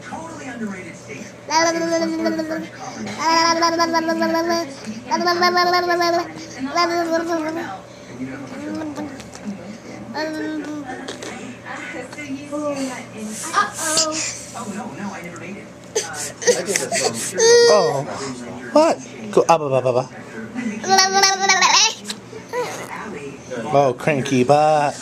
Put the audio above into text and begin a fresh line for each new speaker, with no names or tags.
Totally underrated state. Oh no, I never made it.
Oh, what? Oh, cranky butt.